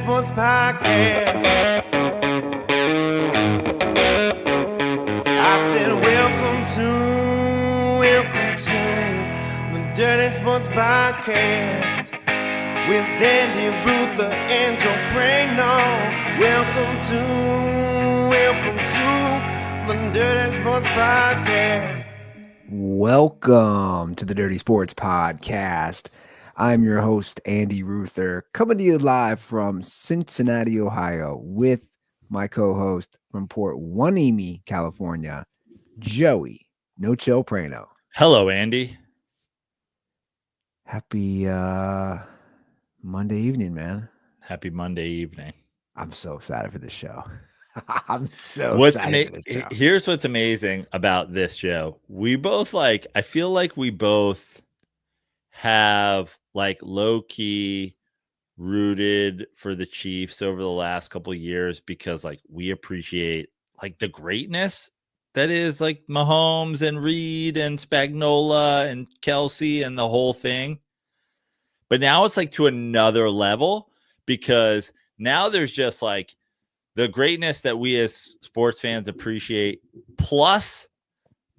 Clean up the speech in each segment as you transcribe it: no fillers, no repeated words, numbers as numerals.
Sports Podcast. I said, welcome to the Dirty Sports Podcast with Andy Ruther and Joe Prano. Welcome to the Dirty Sports Podcast. Welcome to the Dirty Sports Podcast. I'm your host, Andy Ruther, coming to you live from Cincinnati, Ohio, with my co-host from Port Hueneme, California, Joey No Chill Prano. Hello, Andy. Happy Monday evening, man. Happy Monday evening. I'm so excited for this show. I'm so excited for this show. Here's what's amazing about this show. We both I feel like we both have low-key rooted for the Chiefs over the last couple of years because we appreciate the greatness that is Mahomes and Reed and Spagnuolo and Kelsey and the whole thing. But now it's to another level because now there's just the greatness that we as sports fans appreciate, plus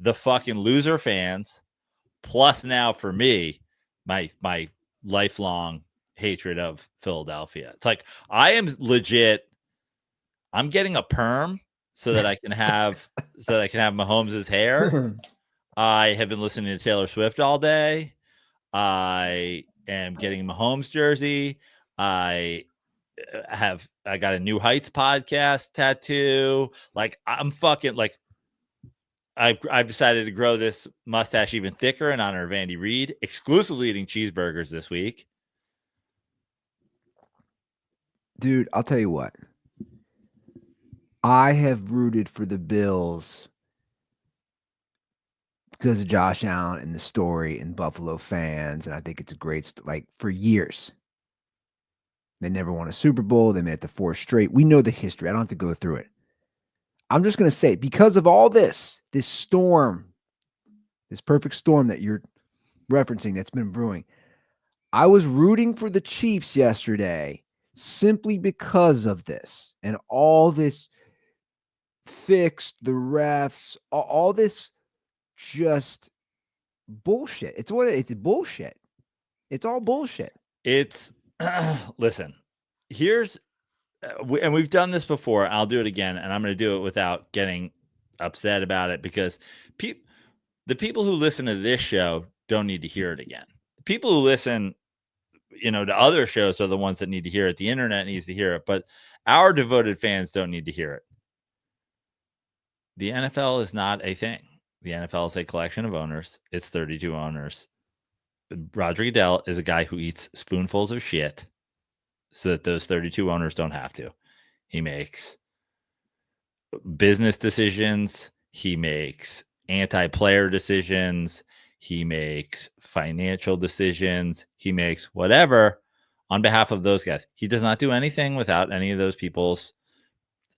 the fucking loser fans, plus now for me, my lifelong hatred of Philadelphia. It's I am legit. I'm getting a perm so that I can have Mahomes' hair. I have been listening to Taylor Swift all day. I am getting Mahomes jersey. I got a New Heights podcast tattoo. I'm fucking I've decided to grow this mustache even thicker in honor of Andy Reid, exclusively eating cheeseburgers this week. Dude, I'll tell you what. I have rooted for the Bills because of Josh Allen and the story and Buffalo fans, and I think it's a great for years. They never won a Super Bowl. They made it to 4 straight. We know the history. I don't have to go through it. I'm just going to say, because of all this storm, this perfect storm that you're referencing that's been brewing, I was rooting for the Chiefs yesterday simply because of this and all this fixed, the refs, all this just bullshit. It's bullshit. It's all bullshit. It's listen, here's and we've done this before. I'll do it again, and I'm going to do it without getting upset about it because the people who listen to this show don't need to hear it again. The people who listen, to other shows are the ones that need to hear it. The internet needs to hear it, but our devoted fans don't need to hear it. The NFL is not a thing. The NFL is a collection of owners. It's 32 owners. Roger Goodell is a guy who eats spoonfuls of shit so that those 32 owners don't have to. He makes business decisions. He makes anti-player decisions. He makes financial decisions. He makes whatever on behalf of those guys. He does not do anything without any of those people's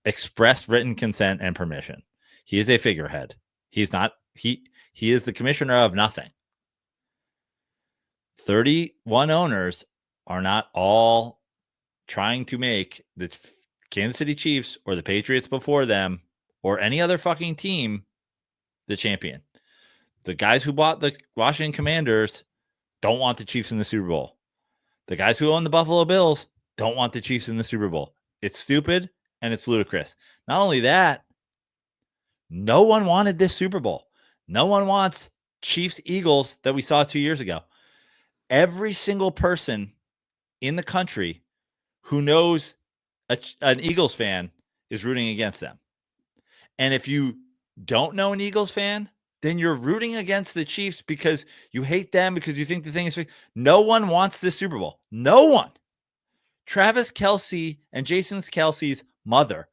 expressed written consent and permission. He is a figurehead. He's not, he is the commissioner of nothing. 31 owners are not all trying to make the Kansas City Chiefs or the Patriots before them or any other fucking team the champion. The guys who bought the Washington Commanders don't want the Chiefs in the Super Bowl. The guys who own the Buffalo Bills don't want the Chiefs in the Super Bowl. It's stupid and it's ludicrous. Not only that, no one wanted this Super Bowl. No one wants Chiefs Eagles that we saw 2 years ago. Every single person in the country who knows an Eagles fan is rooting against them. And if you don't know an Eagles fan, then you're rooting against the Chiefs because you hate them, because you think the thing is fake. No one wants this Super Bowl. No one. Travis Kelce and Jason Kelce's mother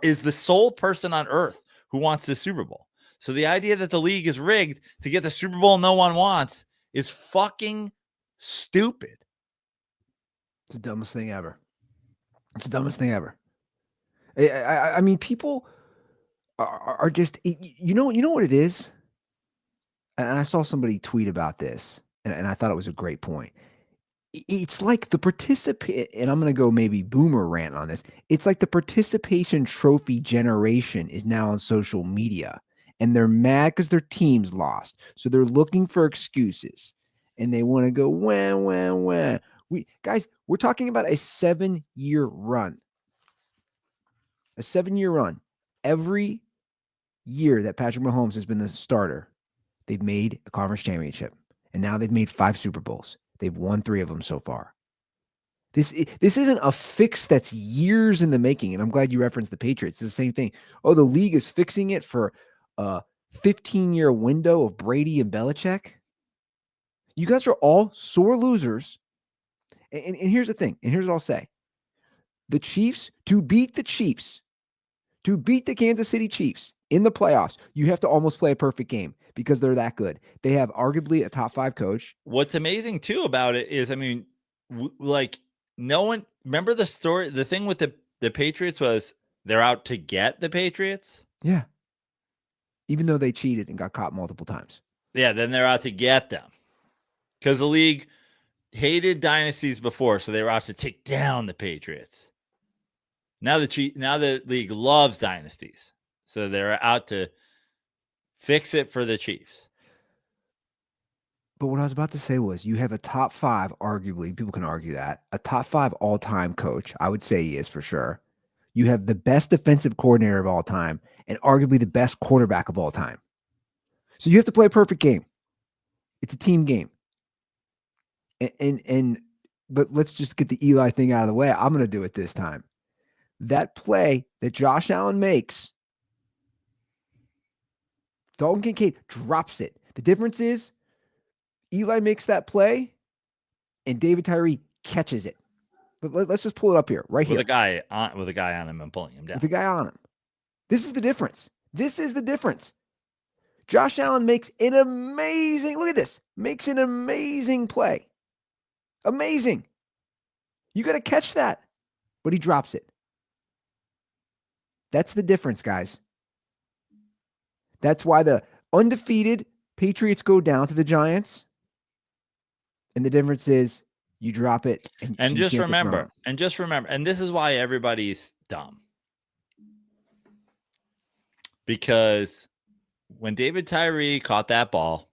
is the sole person on earth who wants this Super Bowl. So the idea that the league is rigged to get the Super Bowl no one wants is fucking stupid. It's the dumbest thing ever. It's the dumbest thing ever. I mean, people are just, you know what it is? And I saw somebody tweet about this, and I thought it was a great point. It's like the participant, and I'm going to go maybe boomer rant on this. It's like the participation trophy generation is now on social media and they're mad because their team's lost. So they're looking for excuses and they want to go, wah. We're talking about a 7-year run. A 7-year run. Every year that Patrick Mahomes has been the starter, they've made a conference championship. And now they've made 5 Super Bowls. They've won 3 of them so far. This isn't a fix that's years in the making. And I'm glad you referenced the Patriots. It's the same thing. Oh, the league is fixing it for a 15-year window of Brady and Belichick. You guys are all sore losers. And here's the thing. And here's what I'll say. The Chiefs, to beat the Kansas City Chiefs in the playoffs, you have to almost play a perfect game because they're that good. They have arguably a top 5 coach. What's amazing too about it is, I mean, no one remember the story. The thing with the Patriots was they're out to get the Patriots. Yeah. Even though they cheated and got caught multiple times. Yeah, then they're out to get them because the league hated dynasties before, so they were out to take down the Patriots. Now the league loves dynasties, so they're out to fix it for the Chiefs. But what I was about to say was you have a top 5, arguably, people can argue that, a top 5 all-time coach. I would say he is for sure. You have the best defensive coordinator of all time and arguably the best quarterback of all time. So you have to play a perfect game. It's a team game. But let's just get the Eli thing out of the way. I'm going to do it this time. That play that Josh Allen makes, Dalton Kincaid drops it. The difference is Eli makes that play and David Tyree catches it. Let's just pull it up here, right here. With a guy on him and pulling him down. With the guy on him. This is the difference. This is the difference. Josh Allen makes an amazing, look at this, makes an amazing play. Amazing. You got to catch that. But he drops it. That's the difference, guys. That's why the undefeated Patriots go down to the Giants. And the difference is you drop it. And just remember, and this is why everybody's dumb. Because when David Tyree caught that ball,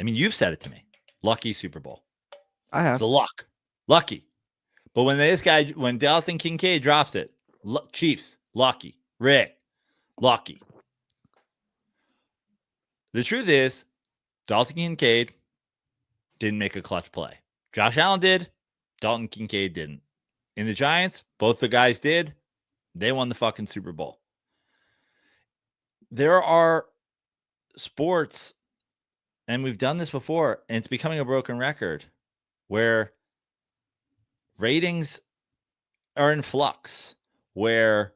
I mean, you've said it to me, lucky Super Bowl. I have. It's the luck. Lucky. But when Dalton Kincaid drops it, Chiefs, lucky. Rick, lucky. The truth is, Dalton Kincaid didn't make a clutch play. Josh Allen did. Dalton Kincaid didn't. In the Giants, both the guys did. They won the fucking Super Bowl. There are sports, and we've done this before, and it's becoming a broken record, where ratings are in flux, where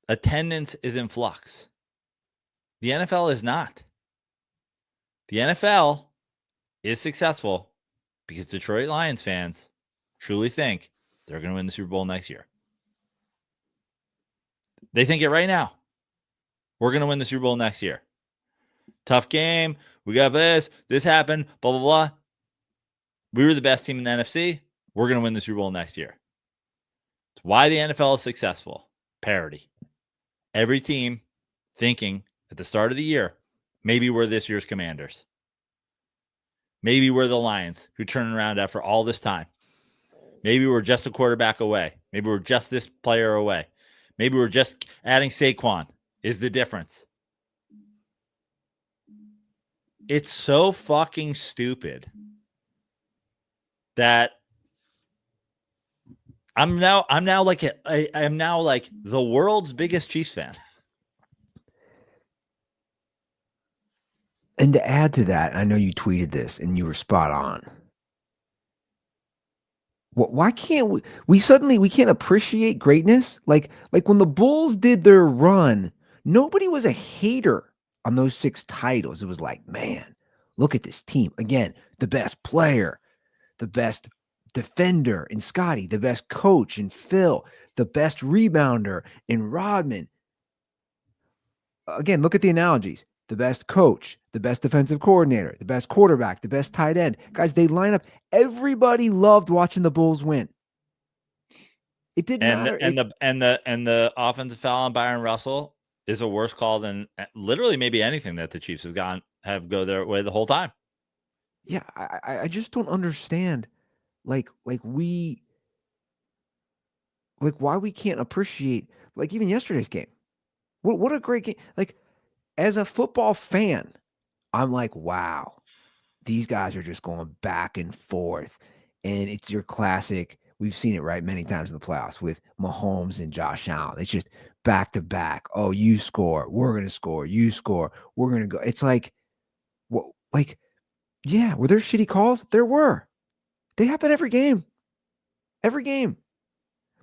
attendance is in flux. The NFL is not. The NFL is successful because Detroit Lions fans truly think they're going to win the Super Bowl next year. They think it right now. We're going to win the Super Bowl next year. Tough game. We got this. This happened. Blah, blah, blah. We were the best team in the NFC. We're going to win the Super Bowl next year. It's why the NFL is successful. Parity. Every team thinking at the start of the year, maybe we're this year's Commanders. Maybe we're the Lions who turn around after all this time. Maybe we're just a quarterback away. Maybe we're just this player away. Maybe we're just adding Saquon is the difference. It's so fucking stupid that I'm now like the world's biggest Chiefs fan. And to add to that, I know you tweeted this and you were spot on. Why can't we can't appreciate greatness? Like when the Bulls did their run, nobody was a hater on those 6 titles. It was like, man, look at this team. Again, the best player, the best defender in Scotty, the best coach in Phil, the best rebounder in Rodman. Again, look at the analogies. the best coach, the best defensive coordinator, the best quarterback, the best tight end. Guys, they line up. Everybody loved watching the Bulls win. It didn't matter. And the offensive foul on Byron Russell is a worse call than literally maybe anything that the Chiefs have go their way the whole time. Yeah, I just don't understand, like why we can't appreciate, like, even yesterday's game. What a great game! Like, as a football fan, I'm like, wow, these guys are just going back and forth, and it's your classic. We've seen it, right, many times in the playoffs with Mahomes and Josh Allen. It's just back to back. Oh, you score, we're gonna score. You score, we're gonna go. It's like, what? Like, yeah, were there shitty calls? There were. They happen every game. Every game.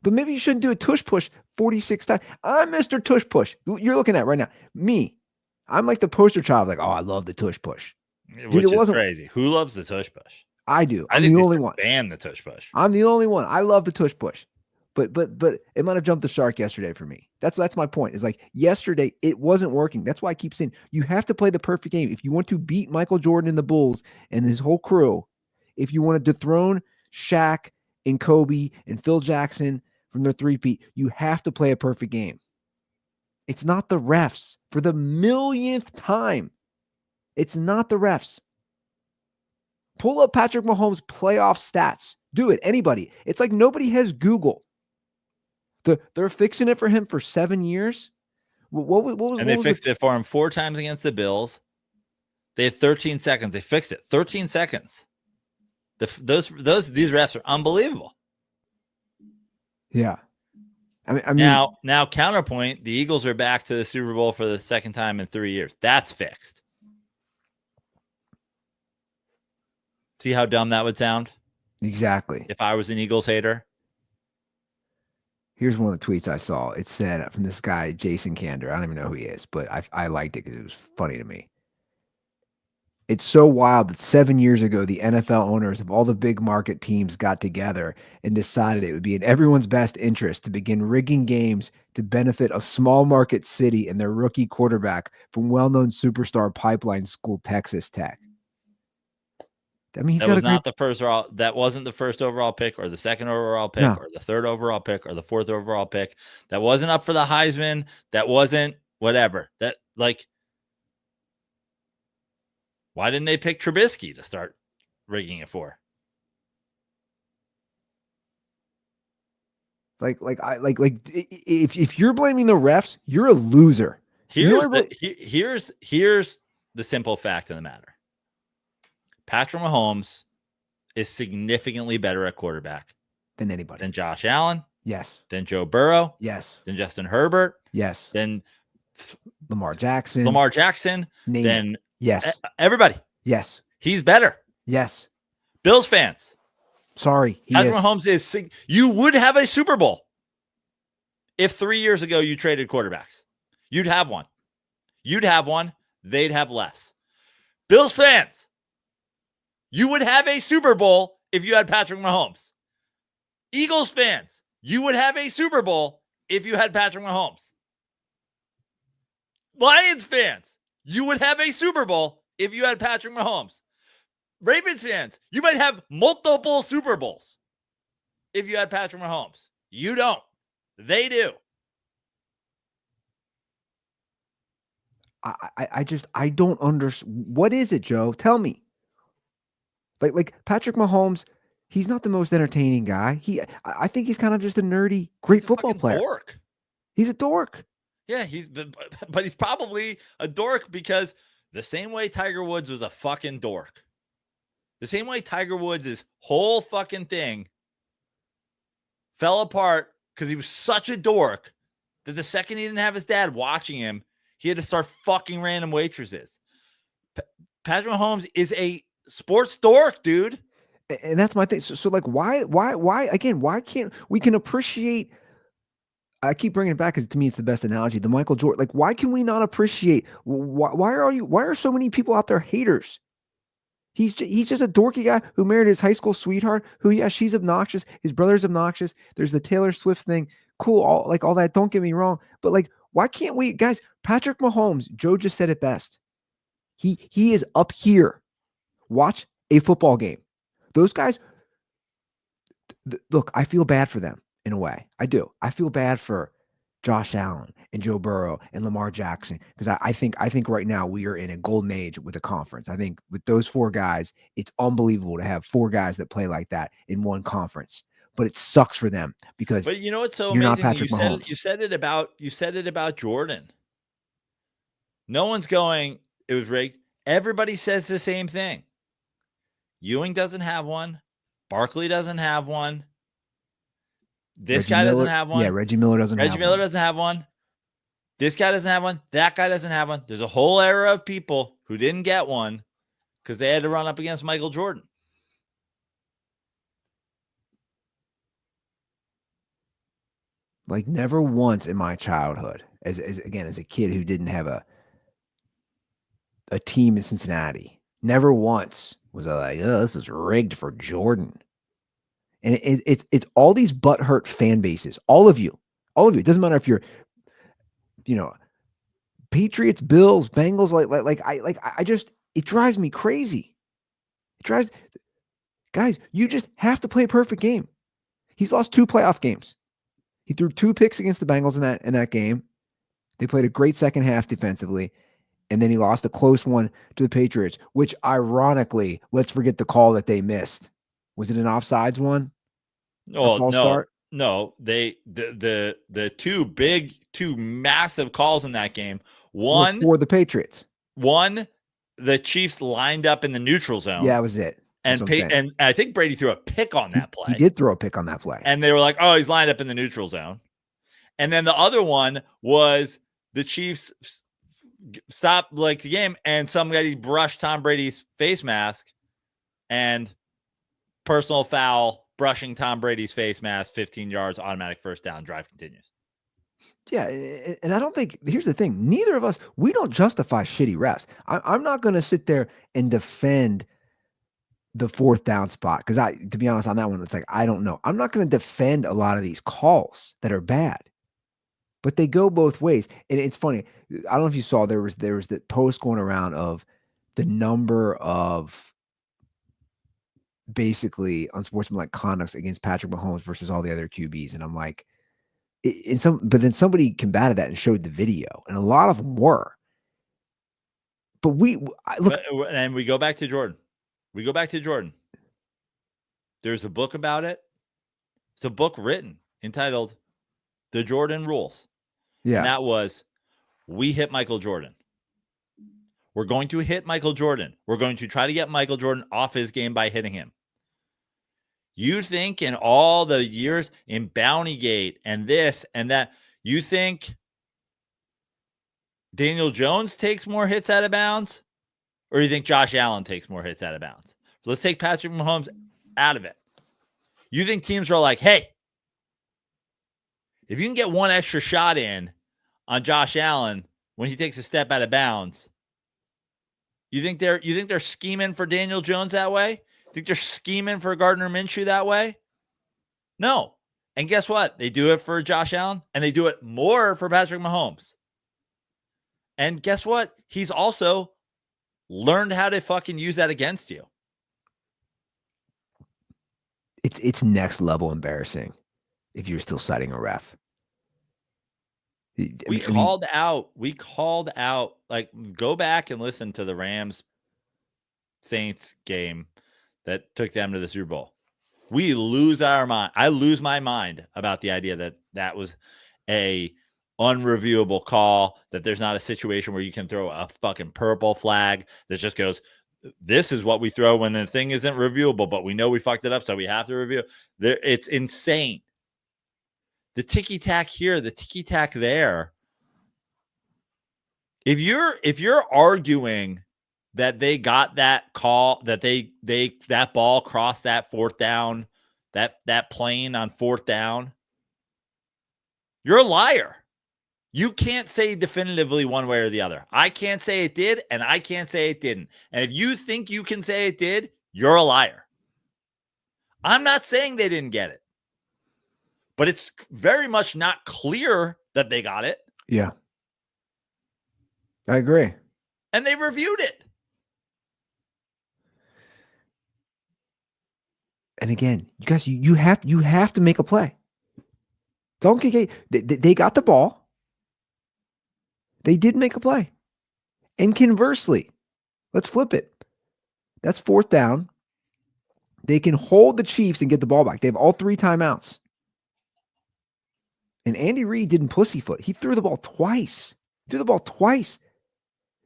But maybe you shouldn't do a tush push 46 times. I'm Mr. Tush Push. You're looking at right now. Me. I'm like the poster child. Like, oh, I love the tush push. Which is crazy. Who loves the tush push? I do. I'm the only one. Ban the tush push. I'm the only one. I love the tush push. But it might have jumped the shark yesterday for me. That's my point. Is like, yesterday it wasn't working. That's why I keep saying you have to play the perfect game. If you want to beat Michael Jordan and the Bulls and his whole crew, if you want to dethrone Shaq and Kobe and Phil Jackson from their three-peat, you have to play a perfect game. It's not the refs. For the millionth time, it's not the refs. Pull up Patrick Mahomes' playoff stats. Do it. Anybody. It's like nobody has Google. They're fixing it for him for 7 years. They fixed it for him 4 times against the Bills. They had 13 seconds. They fixed it. 13 seconds. These refs are unbelievable. Yeah. I mean, now counterpoint, the Eagles are back to the Super Bowl for the second time in 3 years. That's fixed. See how dumb that would sound? Exactly. If I was an Eagles hater. Here's one of the tweets I saw. It said from this guy, Jason Kander. I don't even know who he is, but I liked it because it was funny to me. It's so wild that 7 years ago, the NFL owners of all the big market teams got together and decided it would be in everyone's best interest to begin rigging games to benefit a small market city and their rookie quarterback from well-known superstar pipeline school Texas Tech. I mean, that wasn't the first overall pick or the second overall pick or the third overall pick or the fourth overall pick. That wasn't up for the Heisman. That wasn't whatever. That, like, why didn't they pick Trubisky to start rigging it for? If you're blaming the refs, you're a loser. Here's the simple fact of the matter. Patrick Mahomes is significantly better at quarterback than anybody. Than Josh Allen. Yes. Than Joe Burrow. Yes. Than Justin Herbert. Yes. Than Lamar Jackson. Then yes. Everybody. Yes. He's better. Yes. Bills fans. Sorry. Patrick Mahomes is. You would have a Super Bowl if 3 years ago you traded quarterbacks. You'd have one. You'd have one. They'd have less. Bills fans. You would have a Super Bowl if you had Patrick Mahomes. Eagles fans, you would have a Super Bowl if you had Patrick Mahomes. Lions fans, you would have a Super Bowl if you had Patrick Mahomes. Ravens fans, you might have multiple Super Bowls if you had Patrick Mahomes. You don't. They do. I don't understand. What is it, Joe? Tell me. Like Patrick Mahomes, he's not the most entertaining guy. I think he's kind of just a nerdy, great football player. Dork. He's a dork. Yeah, but he's probably a dork because the same way Tiger Woods was a fucking dork. The same way Tiger Woods' whole fucking thing fell apart because he was such a dork that the second he didn't have his dad watching him, he had to start fucking random waitresses. Patrick Mahomes is a sports dork, dude. And that's my thing. So like, why again, why can't we can appreciate, I keep bringing it back because to me, it's the best analogy, the Michael Jordan. Like, why can we not appreciate, why are so many people out there haters? He's just a dorky guy who married his high school sweetheart who, yeah, she's obnoxious. His brother's obnoxious. There's the Taylor Swift thing. Cool. All that. Don't get me wrong. But like, why can't we, guys, Patrick Mahomes, Joe just said it best. He is up here. Watch a football game. Those guys, look, I feel bad for them in a way. I do. I feel bad for Josh Allen and Joe Burrow and Lamar Jackson because I think right now we are in a golden age with a conference. I think with those 4 guys, it's unbelievable to have 4 guys that play like that in one conference. But it sucks for them because But you know what's so you're not amazing? Patrick Mahomes. You said it about Jordan. No one's going, it was rigged. Everybody says the same thing. Ewing doesn't have one. Barkley doesn't have one. This Reggie guy Miller, doesn't have one. Yeah, Reggie Miller doesn't have Reggie Miller one. doesn't have one. This guy doesn't have one. That guy doesn't have one. There's a whole era of people who didn't get one because they had to run up against Michael Jordan. Like never once in my childhood, as a kid who didn't have a team in Cincinnati, never once was I like, oh, this is rigged for Jordan. And it's all these butthurt fan bases, all of you. It doesn't matter if you're, Patriots, Bills, Bengals, I just, it drives me crazy. Guys, you just have to play a perfect game. He's lost 2 playoff games. He threw 2 picks against the Bengals in that game. They played a great second half defensively. And then he lost a close one to the Patriots, which ironically, let's forget the call that they missed. Was it an offsides one? Oh, no. The 2 massive calls in that game. One for the Patriots. One, the Chiefs lined up in the neutral zone. Yeah, that was it. And I think Brady threw a pick on that play. He did throw a pick on that play. And they were like, oh, he's lined up in the neutral zone. And then the other one was the Chiefs stopped the game and somebody brushed Tom Brady's face mask and personal foul, brushing Tom Brady's face mask, 15 yards, automatic first down, drive continues. Yeah, and I don't think, here's the thing, neither of us, we don't justify shitty refs. I'm not going to sit there and defend the 4th down spot because to be honest, on that one, it's like, I don't know. I'm not going to defend a lot of these calls that are bad, but they go both ways. And it's funny. I don't know if you saw, there was that post going around of the number of basically unsportsmanlike conducts against Patrick Mahomes versus all the other QBs. And I'm like, but then somebody combated that and showed the video, and a lot of them were. But and we go back to Jordan. There's a book about it. It's a book written entitled The Jordan Rules. Yeah. And that was, we hit Michael Jordan. We're going to hit Michael Jordan. We're going to try to get Michael Jordan off his game by hitting him. You think in all the years in Bountygate and this and that, you think Daniel Jones takes more hits out of bounds? Or you think Josh Allen takes more hits out of bounds? Let's take Patrick Mahomes out of it. You think teams are like, hey, if you can get one extra shot in on Josh Allen when he takes a step out of bounds, you think they're scheming for Daniel Jones that way? Think they're scheming for Gardner Minshew that way? No. And guess what? They do it for Josh Allen, and they do it more for Patrick Mahomes. And guess what? He's also learned how to fucking use that against you. It's next level embarrassing if you're still citing a ref. We called out, like, go back and listen to the Rams Saints game that took them to the Super Bowl. We lose our mind. I lose my mind about the idea that was a unreviewable call, that there's not a situation where you can throw a fucking purple flag that just goes, this is what we throw when the thing isn't reviewable, but we know we fucked it up, so we have to review. It's insane. The ticky-tack here, the ticky-tack there. If you're arguing that they got that call, that that ball crossed that 4th down, that plane on 4th down, you're a liar. You can't say definitively one way or the other. I can't say it did, and I can't say it didn't. And if you think you can say it did, you're a liar. I'm not saying they didn't get it, but it's very much not clear that they got it. Yeah. I agree. And they reviewed it. And again, you guys, you have to make a play. Don't get they got the ball. They did make a play. And conversely, let's flip it. That's 4th down. They can hold the Chiefs and get the ball back. They have all 3 timeouts. And Andy Reid didn't pussyfoot. He threw the ball twice.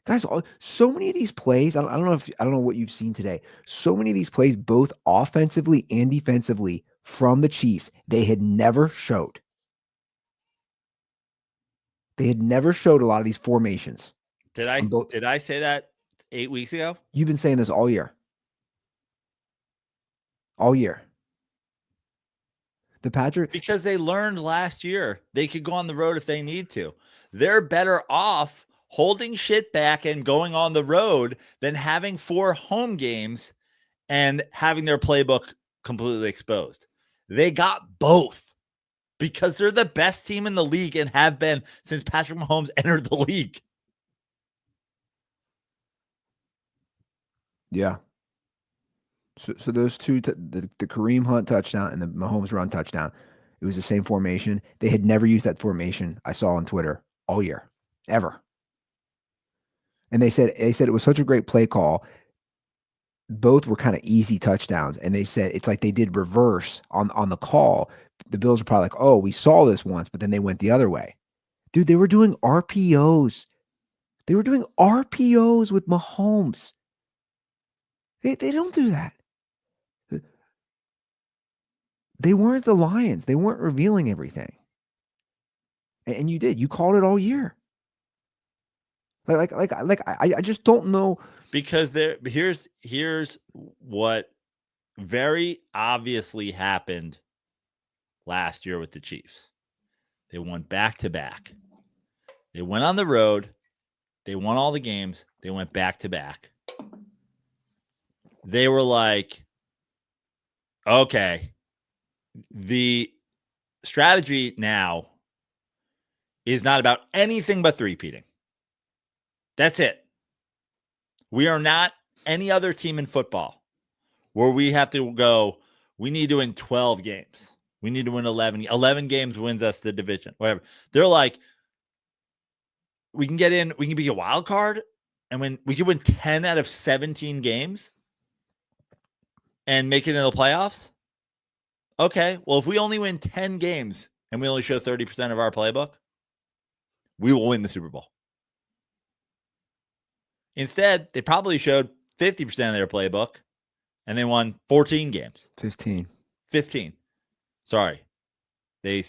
Guys, so many of these plays, I don't know what you've seen today. So many of these plays, both offensively and defensively, from the Chiefs, they had never showed. They had never showed a lot of these formations. Did I say that 8 weeks ago? You've been saying this all year. All year. The Patriots, Because they learned last year they could go on the road if they need to. They're better off holding shit back and going on the road than having 4 home games and having their playbook completely exposed. They got both because they're the best team in the league and have been since Patrick Mahomes entered the league. yeah. So those two, the Kareem Hunt touchdown and the Mahomes run touchdown, it was the same formation. They had never used that formation, I saw on Twitter, all year, ever. And they said it was such a great play call. Both were kind of easy touchdowns. And they said it's like they did reverse on the call. The Bills were probably like, oh, we saw this once, but then they went the other way. Dude, they were doing RPOs. They were doing RPOs with Mahomes. They don't do that. They weren't the Lions. They weren't revealing everything. And you did. You called it all year. I just don't know. Because here's what very obviously happened last year with the Chiefs. They won back-to-back. They went on the road. They won all the games. They went back-to-back. They were like, okay, the strategy now is not about anything but three-peating. That's it. We are not any other team in football where we have to go, we need to win 12 games. We need to win 11. 11 games wins us the division, whatever. They're like, we can get in, we can be a wild card, and when we can win 10 out of 17 games and make it into the playoffs. Okay, well, if we only win 10 games and we only show 30% of our playbook, we will win the Super Bowl. Instead, they probably showed 50% of their playbook and they won 14 games. 15. Sorry. They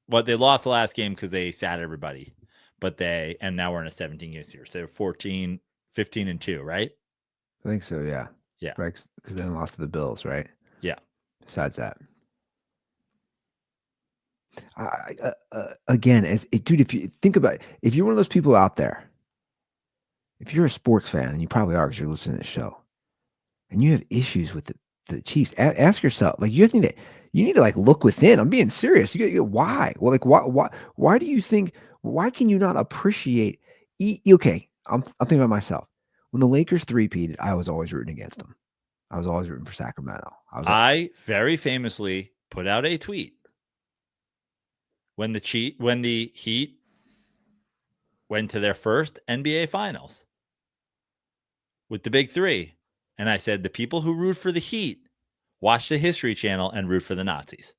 lost the last game because they sat everybody. And now we're in a 17 game series. So 14, 15-2, right? I think so, yeah. Yeah. Right, because then lost to the Bills, right? Yeah. Besides that. Again, dude, if you think about it, if you're one of those people out there, if you're a sports fan, and you probably are because you're listening to the show, and you have issues with the Chiefs, ask yourself, like, you need to like look within. I'm being serious. Why? Well, like, why do you think? Why can you not appreciate? Okay, I'm thinking about myself. When the Lakers three-peated, I was always rooting against them. I was always rooting for Sacramento. I very famously put out a tweet when the Heat went to their first NBA Finals with the Big Three, and I said the people who root for the Heat watch the History Channel and root for the Nazis.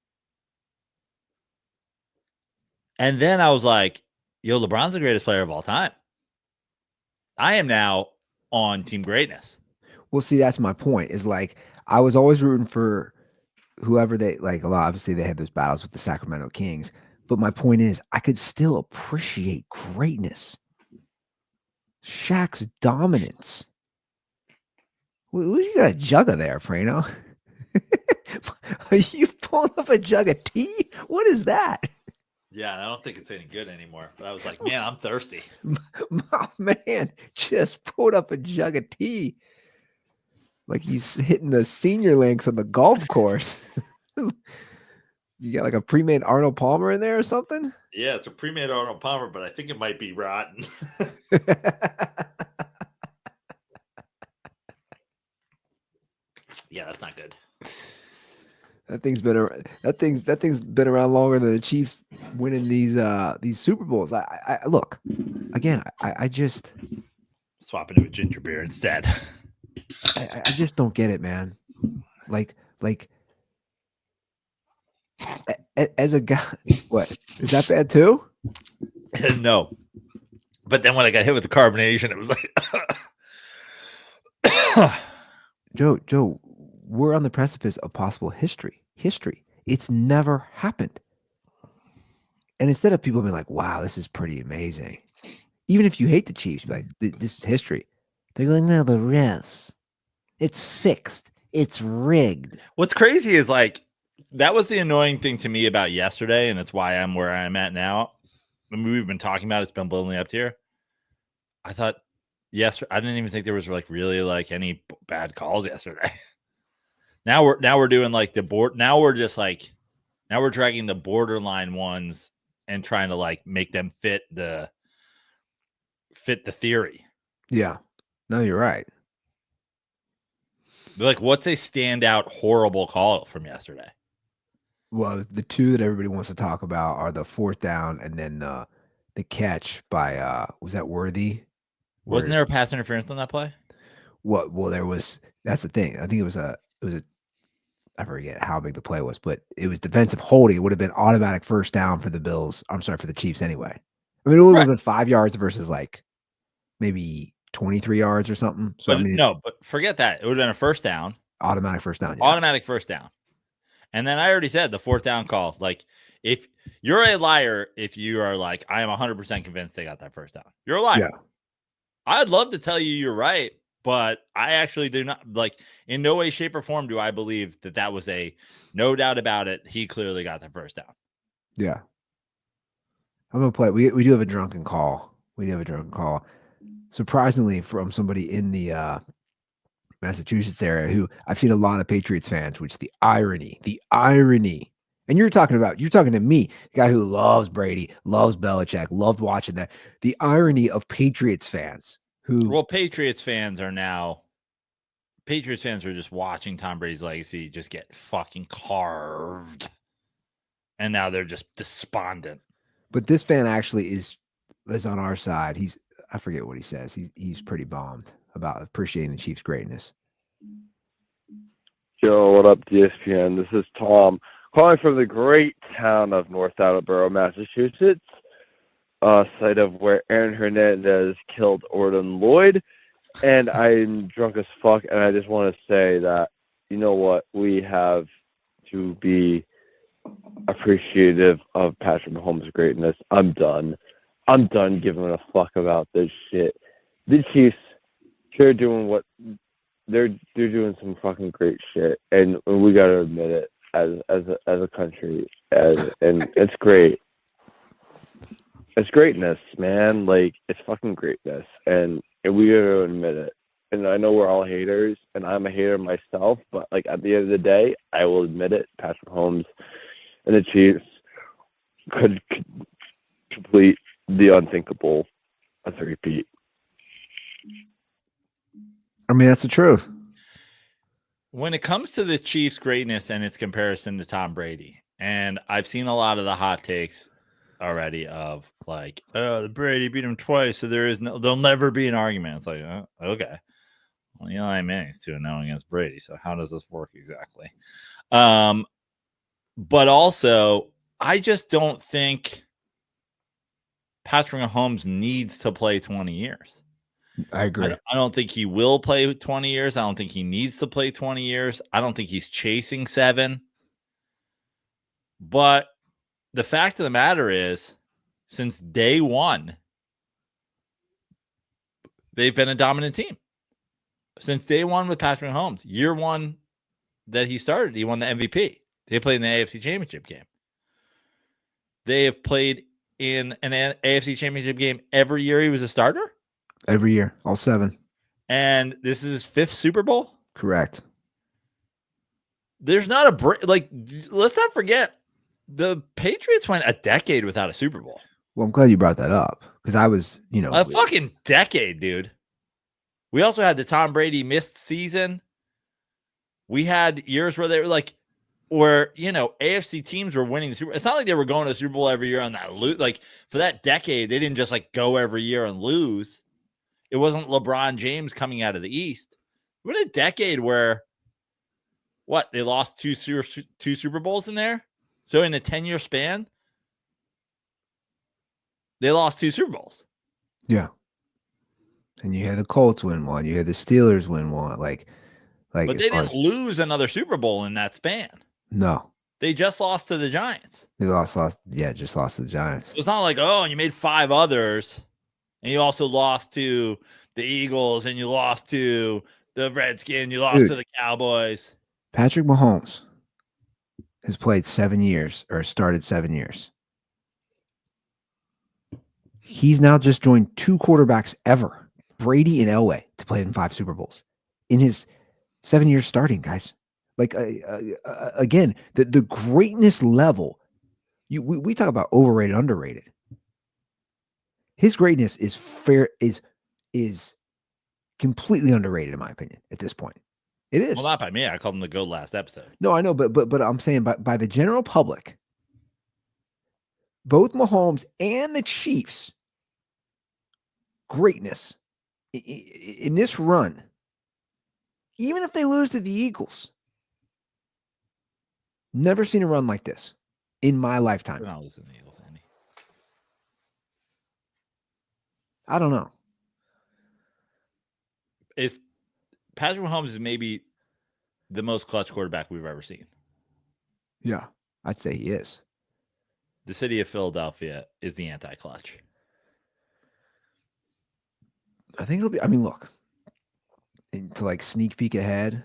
And then I was like, yo, LeBron's the greatest player of all time. I am now on Team Greatness. Well, see, that's my point. Is like I was always rooting for whoever they like. Obviously, they had those battles with the Sacramento Kings, but my point is, I could still appreciate greatness. Shaq's dominance. You got a jug of there, Prano? Are you pulling up a jug of tea? What is that? Yeah, I don't think it's any good anymore. But I was like, man, I'm thirsty. My man just pulled up a jug of tea. Like he's hitting the senior links on the golf course. You got like a pre-made Arnold Palmer in there or something? Yeah, it's a pre-made Arnold Palmer, but I think it might be rotten. Yeah, that's not good. That thing's been around, that thing's been around longer than the Chiefs winning these Super Bowls. I look again. I just Swap into a ginger beer instead. I just don't get it, man. Like as a guy, what is that bad too? No, but then when I got hit with the carbonation, it was like, Joe, we're on the precipice of possible history. It's never happened. And instead of people being like, wow, this is pretty amazing. Even if you hate the Chiefs, you're like, this is history. They're going, no, the refs. It's fixed. It's rigged. What's crazy is like, that was the annoying thing to me about yesterday, and it's why I'm where I'm at now. I mean, we've been talking about it's been building up here. I thought I didn't even think there was like really like any bad calls yesterday. Now we're doing like the board. Now we're dragging the borderline ones and trying to like make them fit the theory. Yeah. No, you're right. Like, what's a standout horrible call from yesterday? Well, the two that everybody wants to talk about are the 4th down and then the catch by was that Worthy? Wasn't there a pass interference on that play? Well, there was. That's the thing. I think it was a. I forget how big the play was, but it was defensive holding. It would have been automatic 1st down for the Bills. I'm sorry, for the Chiefs anyway. I mean, it would have been 5 yards versus like maybe 23 yards or something. So but, I mean, but forget that. It would have been a 1st down. Automatic 1st down. Yeah. Automatic 1st down. And then I already said the 4th down call. Like, if you're a liar, if you are like, I am 100% convinced they got that 1st down. You're a liar. Yeah. I'd love to tell you you're right, but I actually do not. Like, in no way, shape, or form do I believe that was a no doubt about it. He clearly got the 1st down. Yeah. I'm gonna play. We do have a drunken call. Surprisingly, from somebody in the Massachusetts area who I've seen a lot of Patriots fans, which the irony. And you're talking to me, the guy who loves Brady, loves Belichick, loved watching that. The irony of Patriots fans who Patriots fans are just watching Tom Brady's legacy just get fucking carved. And now they're just despondent. But this fan actually is on our side. I forget what he says. He's pretty bummed about appreciating the Chiefs' greatness. Yo, what up, DSPN? This is Tom, calling from the great town of North Attleboro, Massachusetts, site of where Aaron Hernandez killed Orton Lloyd. And I'm drunk as fuck, and I just want to say that, you know what, we have to be appreciative of Patrick Mahomes' greatness. I'm done giving a fuck about this shit. The Chiefs, they're doing they're doing some fucking great shit, and we gotta admit it as a country, and it's great. It's greatness, man. Like, it's fucking greatness, and we gotta admit it. And I know we're all haters, and I'm a hater myself, but like at the end of the day, I will admit it. Patrick Mahomes and the Chiefs could complete the unthinkable, a three-peat. I mean, that's the truth. When it comes to the Chiefs' greatness and its comparison to Tom Brady, and I've seen a lot of the hot takes already of like, oh, the Brady beat him twice, so there'll never be an argument. It's like, oh, okay. Well, Eli Manning's 2-0 against Brady, so how does this work exactly? But also, I just don't think Patrick Mahomes needs to play 20 years. I agree. I don't think he will play 20 years. I don't think he needs to play 20 years. I don't think he's chasing 7. But the fact of the matter is, since day one, they've been a dominant team. Since day one with Patrick Mahomes, year one that he started, he won the MVP. They played in the AFC Championship game. They have played in an AFC Championship game every year he was a starter? Every year, all 7. And this is his 5th Super Bowl? Correct. There's not a break. Like, let's not forget, the Patriots went a decade without a Super Bowl. Well, I'm glad you brought that up because I was, a fucking decade, dude. We also had the Tom Brady missed season We had years where they were like, where, you know, AFC teams were winning the Super Bowl. It's not like they were going to the Super Bowl every year on that like for that decade, they didn't just like go every year and lose. It wasn't LeBron James coming out of the East. What a decade where they lost two Super Bowls in there. So in a 10-year span, they lost 2 Super Bowls. Yeah. And you had the Colts win one. You had the Steelers win one. But they didn't lose another Super Bowl in that span. No. They just lost to the Giants. They just lost to the Giants. It's not like, oh, you made 5 others. And you also lost to the Eagles and you lost to the Redskins. You lost to the Cowboys. Patrick Mahomes has played 7 years or started 7 years. He's now just joined 2 quarterbacks ever, Brady and Elway, to play in 5 Super Bowls in his 7 years starting, guys. Again, the greatness level. We talk about overrated, underrated. His greatness is completely underrated, in my opinion, at this point. It is. Well, not by me. I called him the GOAT last episode. No, I know, but I'm saying by the general public, both Mahomes and the Chiefs, greatness in this run, even if they lose to the Eagles, never seen a run like this in my lifetime. We're not losing to the Eagles, Andy. I don't know. If Patrick Mahomes is maybe the most clutch quarterback we've ever seen. Yeah, I'd say he is. The city of Philadelphia is the anti-clutch. I think it'll be. I mean, look, to like sneak peek ahead.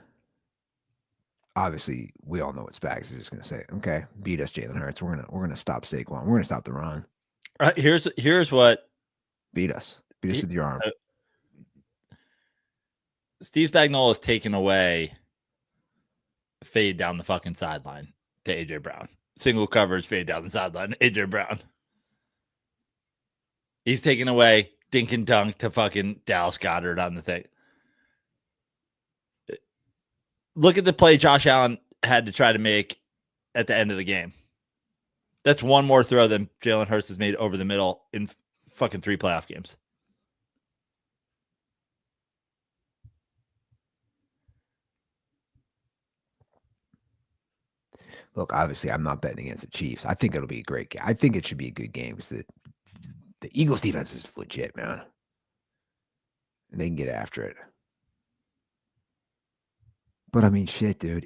Obviously, we all know what Spags is just going to say. Okay, beat us, Jalen Hurts. We're gonna stop Saquon. We're gonna stop the run. Here's what. Beat us. Beat us with your arm. Steve Spagnuolo has taken away fade down the fucking sideline to AJ Brown. Single coverage fade down the sideline, AJ Brown. He's taken away dink and dunk to fucking Dallas Goedert on the thing. Look at the play Josh Allen had to try to make at the end of the game. That's one more throw than Jalen Hurts has made over the middle in fucking 3 playoff games. Look, obviously, I'm not betting against the Chiefs. I think it'll be a great game. I think it should be a good game because the Eagles defense is legit, man. And they can get after it. But I mean, shit, dude.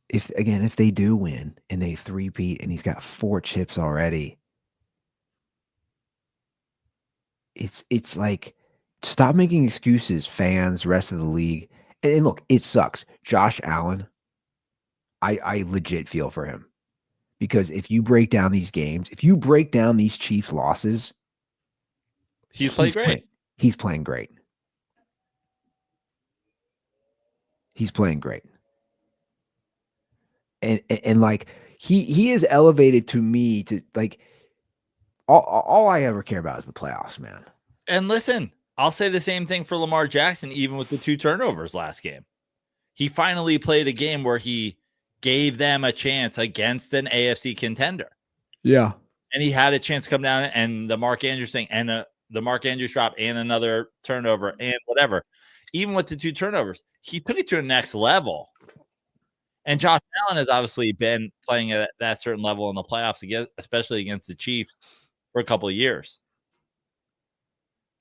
If they do win and they three-peat and he's got 4 chips already, it's like, stop making excuses, fans, rest of the league. And look, it sucks. Josh Allen, I legit feel for him. Because if you break down these games, if you break down these Chiefs losses, he's played great. He's playing great. He's playing great. And like he is elevated to me to like all I ever care about is the playoffs, man. And listen, I'll say the same thing for Lamar Jackson, even with the 2 turnovers last game. He finally played a game where he gave them a chance against an AFC contender. Yeah. And he had a chance to come down and the Mark Andrews thing and the Mark Andrews drop and another turnover and whatever. Even with the 2 turnovers, he took it to a next level. And Josh Allen has obviously been playing at that certain level in the playoffs, again, especially against the Chiefs, for a couple of years.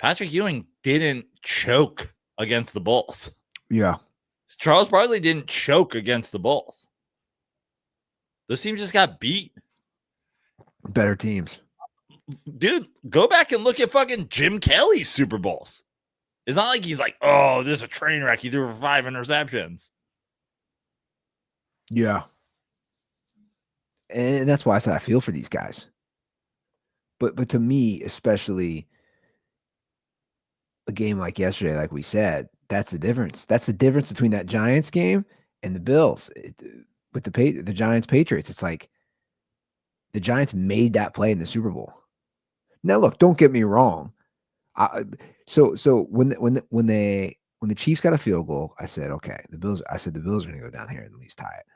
Patrick Ewing didn't choke against the Bulls. Yeah. Charles Barkley didn't choke against the Bulls. Those teams just got beat. Better teams. Dude, go back and look at fucking Jim Kelly's Super Bowls. It's not like he's like, oh, there's a train wreck. He threw for 5 interceptions. Yeah. And that's why I said I feel for these guys. But to me, especially a game like yesterday, like we said, that's the difference. That's the difference between that Giants game and the Bills. With the Giants Patriots, it's like the Giants made that play in the Super Bowl. Now, look, don't get me wrong. So when when the Chiefs got a field goal, I said, okay, the Bills are going to go down here and at least tie it.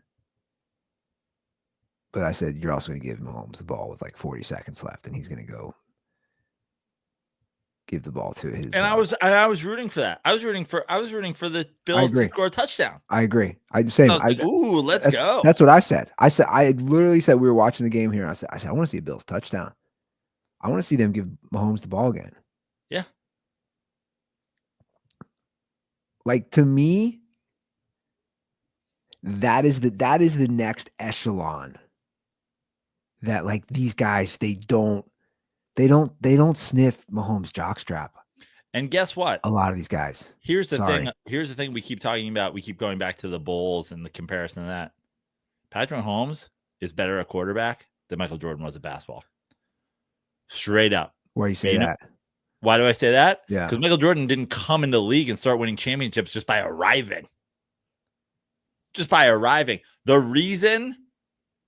But I said, you're also going to give Mahomes the ball with like 40 seconds left, and he's going to go give the ball to his. And I was rooting for that. I was rooting for the Bills to score a touchdown. I agree. Same. Ooh, let's go. That's what I said. I literally said, we were watching the game here, and I said, I want to see a Bills touchdown. I want to see them give Mahomes the ball again. Yeah. Like, to me, that is the next echelon. That, like, these guys, they don't sniff Mahomes' jockstrap. And guess what? A lot of these guys. Here's the thing. Here's the thing we keep talking about. We keep going back to the Bulls and the comparison of that. Patrick Mahomes is better at quarterback than Michael Jordan was at basketball. Straight up. Why do you say that? Why do I say that? Yeah. Because Michael Jordan didn't come into the league and start winning championships just by arriving. The reason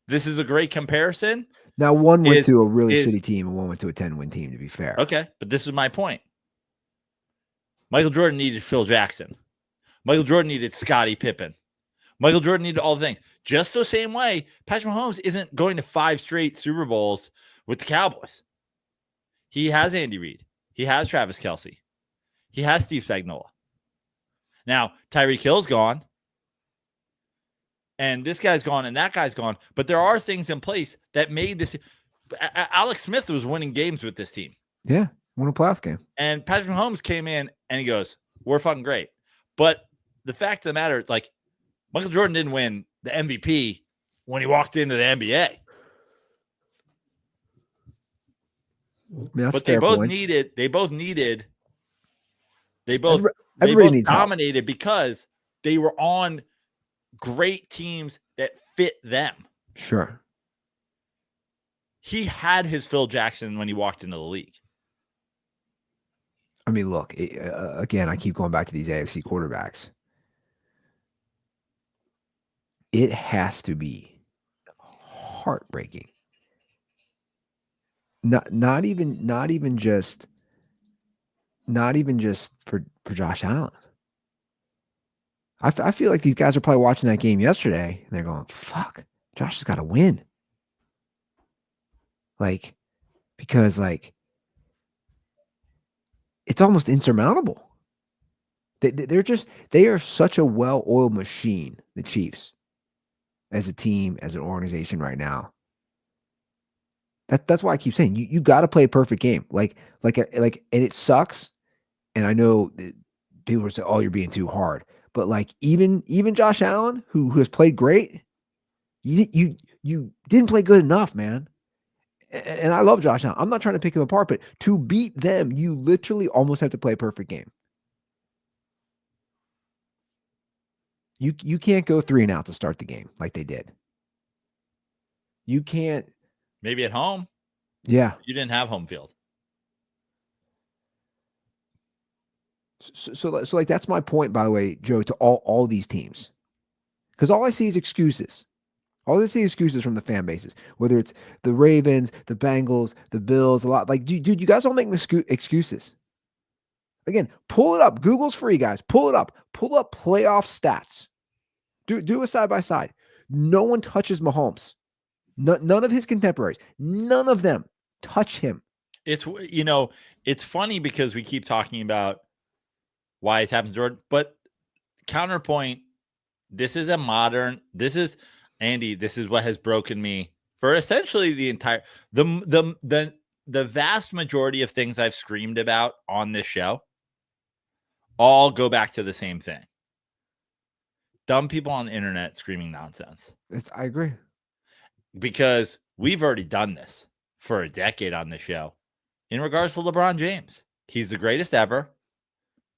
this is a great comparison. Now, one went to a really shitty team and one went to a 10-win team, to be fair. Okay, but this is my point. Michael Jordan needed Phil Jackson. Michael Jordan needed Scottie Pippen. Michael Jordan needed all the things. Just the same way, Patrick Mahomes isn't going to 5 straight Super Bowls with the Cowboys. He has Andy Reid. He has Travis Kelce. He has Steve Spagnuolo. Now, Tyreek Hill's gone. And this guy's gone and that guy's gone. But there are things in place that made this. Alex Smith was winning games with this team. Yeah, won a playoff game. And Patrick Mahomes came in and he goes, we're fucking great. But the fact of the matter is, like, Michael Jordan didn't win the MVP when he walked into the NBA. But they both dominated because they were on great teams that fit them. Sure. He had his Phil Jackson when he walked into the league. I mean, look, again, I keep going back to these AFC quarterbacks. It has to be heartbreaking. Not even just for Josh Allen. I feel like these guys are probably watching that game yesterday and they're going, fuck, Josh has got to win. Like, because, like, it's almost insurmountable. They are such a well-oiled machine, the Chiefs, as a team, as an organization right now. That's why I keep saying you got to play a perfect game. Like, and it sucks. And I know that people are saying, "Oh, you're being too hard." But, like, even Josh Allen, who has played great, you didn't play good enough, man. And I love Josh Allen. I'm not trying to pick him apart, but to beat them, you literally almost have to play a perfect game. You can't go 3 and out to start the game like they did. You can't. Maybe at home. Yeah. You didn't have home field. So like, that's my point, by the way, Joe, to all these teams. Because all I see is excuses. All I see is excuses from the fan bases, whether it's the Ravens, the Bengals, the Bills, a lot. Like, dude, you guys don't make excuses. Again, pull it up. Google's free, guys. Pull it up. Pull up playoff stats. Do a side by side. No one touches Mahomes. None of his contemporaries. None of them touch him. It's funny because we keep talking about why it's happened to Jordan, but counterpoint, this is Andy, this is what has broken me for essentially the entire the vast majority of things I've screamed about on this show all go back to the same thing. Dumb people on the internet screaming nonsense. I agree. Because we've already done this for a decade on this show in regards to LeBron James. He's the greatest ever.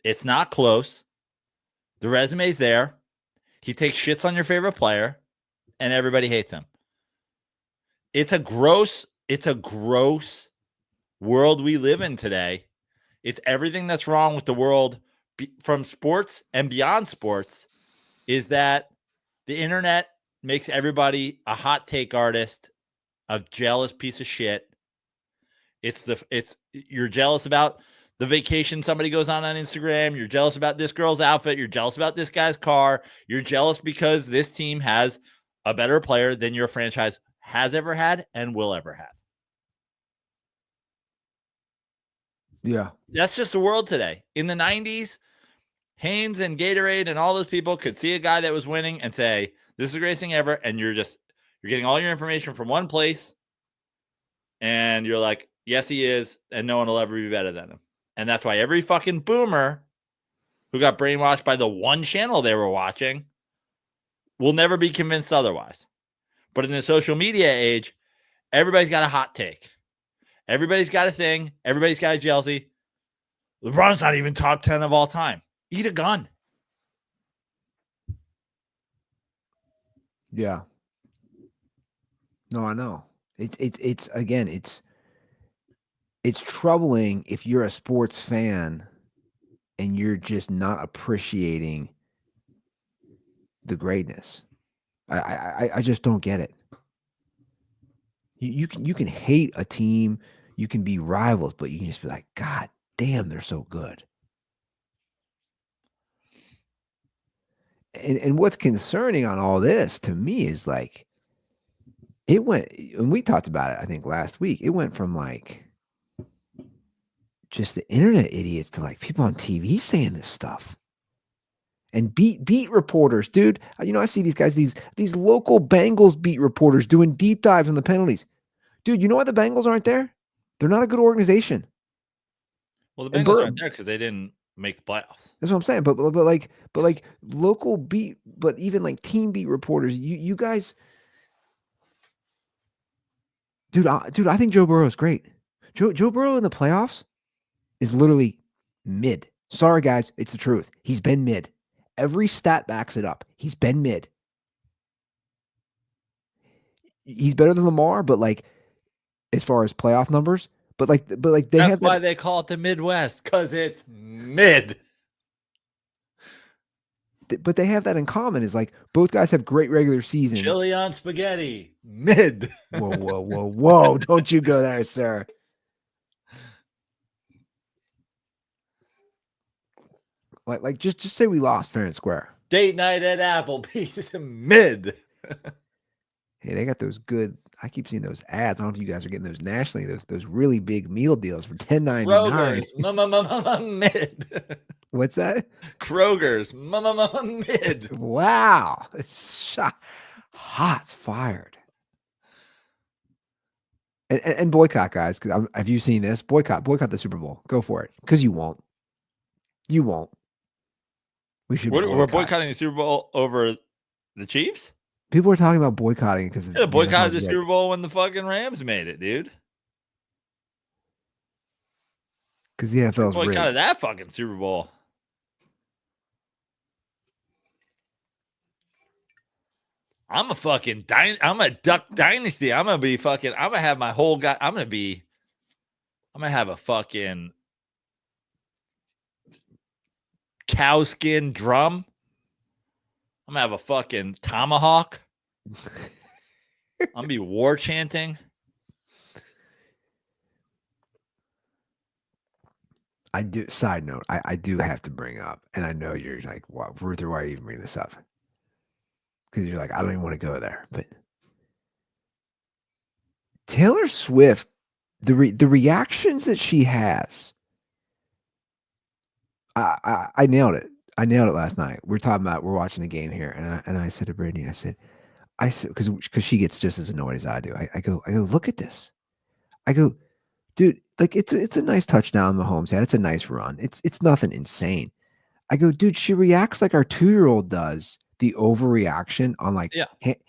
It's not close. The resume's there. He takes shits on your favorite player and everybody hates him. It's a gross world we live in today. It's everything that's wrong with the world from sports and beyond sports is that the internet makes everybody a hot take artist, a jealous piece of shit. You're jealous about the vacation somebody goes on Instagram. You're jealous about this girl's outfit. You're jealous about this guy's car. You're jealous because this team has a better player than your franchise has ever had and will ever have. Yeah. That's just the world today. In the 90s, Haynes and Gatorade and all those people could see a guy that was winning and say, this is the greatest thing ever. And you're getting all your information from one place. And you're like, yes, he is. And no one will ever be better than him. And that's why every fucking boomer who got brainwashed by the one channel they were watching will never be convinced otherwise. But in the social media age, everybody's got a hot take. Everybody's got a thing. Everybody's got a jealousy. LeBron's not even top 10 of all time. Eat a gun. Yeah. No, I know. It's again, it's troubling if you're a sports fan and you're just not appreciating the greatness. I just don't get it. You can hate a team, you can be rivals, but you can just be like, God damn, they're so good. And what's concerning on all this to me is like it went, and we talked about it, I think last week, it went from like just the internet idiots to like people on TV saying this stuff. And beat reporters, dude. I see these guys, these local Bengals beat reporters doing deep dives on the penalties. Dude, you know why the Bengals aren't there? They're not a good organization. Well, the Bengals aren't there because they didn't make the playoffs. That's what I'm saying. But like local beat, but even like team beat reporters, you guys, dude, I think Joe Burrow is great. Joe Burrow in the playoffs is literally mid. Sorry, guys, it's the truth. He's been mid. Every stat backs it up. He's been mid. He's better than Lamar, but like as far as playoff numbers, but like they That's have why they call it the Midwest, because it's mid. But they have that in common. Is like both guys have great regular seasons. Chili on spaghetti, mid. Whoa! Don't you go there, sir. Like just say we lost fair and square. Date night at Applebee's, mid. Hey, they got those good. I keep seeing those ads. I don't know if you guys are getting those nationally. Those really big meal deals for $10.99. Mid. What's that? Kroger's mid. Wow, it's hot's fired. And boycott, guys. Because have you seen this? Boycott the Super Bowl. Go for it. Because you won't. You won't. We should. We're boycotting the Super Bowl over the Chiefs. People are talking about boycotting because boycotted the Super Bowl when the fucking Rams made it, dude. Because the NFL's boycotted that fucking Super Bowl. I'm a fucking I'm a Duck Dynasty. I'm gonna have my whole guy. I'm gonna have a fucking cow skin drum. I'm gonna have a fucking tomahawk. I'm gonna be war chanting. I do. Side note, I do have to bring up, and I know you're like, "Wow, Ruther, why are you even bring this up?" Because you're like, I don't even want to go there. But Taylor Swift, the reactions that she has, I nailed it. I nailed it last night. We're watching the game here, and I said to Brittany, I said, because she gets just as annoyed as I do. I go, look at this. I go, dude, like it's a nice touchdown Mahomes had. It's a nice run. It's nothing insane. I go, dude, she reacts like our 2-year-old does. The overreaction on like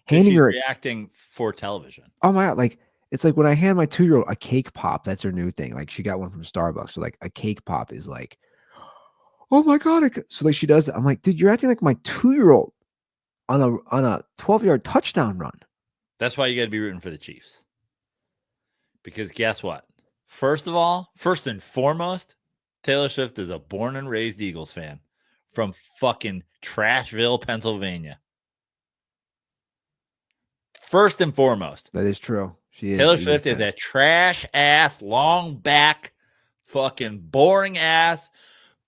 handing her reacting for television. Oh my God. Like it's like when I hand my 2-year-old a cake pop, that's her new thing. Like she got one from Starbucks. So like a cake pop is like, oh my God. So like she does it. I'm like, dude, you're acting like my 2-year-old on a 12-yard touchdown run. That's why you got to be rooting for the Chiefs. Because guess what? First and foremost, Taylor Swift is a born and raised Eagles fan from fucking Trashville, Pennsylvania. First and foremost. That is true. She is. Taylor Swift is a trash ass, long back, fucking boring ass,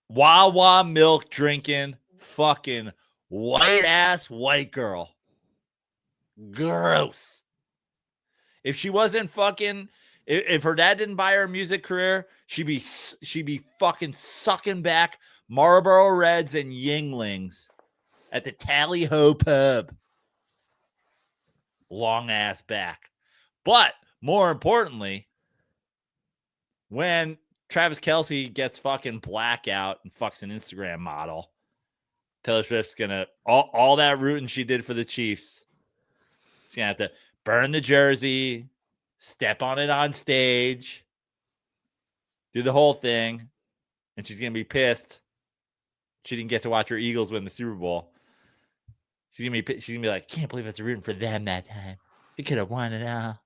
Wawa milk drinking, fucking white ass white girl. Gross. If she wasn't fucking, if her dad didn't buy her a music career, she'd be fucking sucking back Marlboro Reds and Yinglings at the Tally Ho pub. Long ass back. But more importantly, when Travis Kelce gets fucking blackout and fucks an Instagram model, Taylor Swift's gonna all that rooting she did for the Chiefs. She's gonna have to burn the jersey, step on it on stage, do the whole thing, and she's gonna be pissed she didn't get to watch her Eagles win the Super Bowl. She's gonna be like, can't believe I was rooting for them that time. We could have won it all.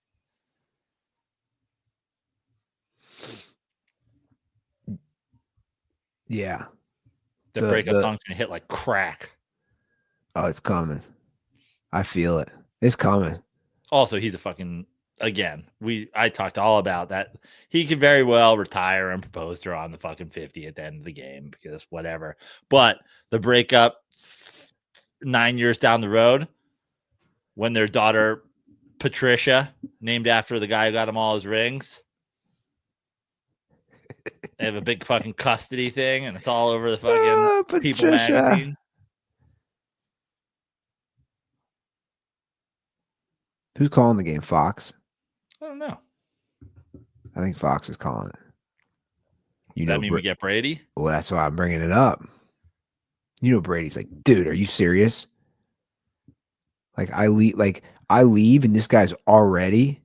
Yeah. The breakup song's gonna hit like crack. Oh, it's coming. I feel it. It's coming. Also, he's a fucking I talked all about that. He could very well retire and propose to her on the fucking 50 at the end of the game because whatever. But the breakup 9 years down the road, when their daughter Patricia, named after the guy who got him all his rings, they have a big fucking custody thing, and it's all over the fucking People magazine. Who's calling the game? Fox? I don't know. I think Fox is calling it. Does that mean we get Brady? Well, that's why I'm bringing it up. You know, Brady's like, dude, are you serious? Like, I leave, and this guy's already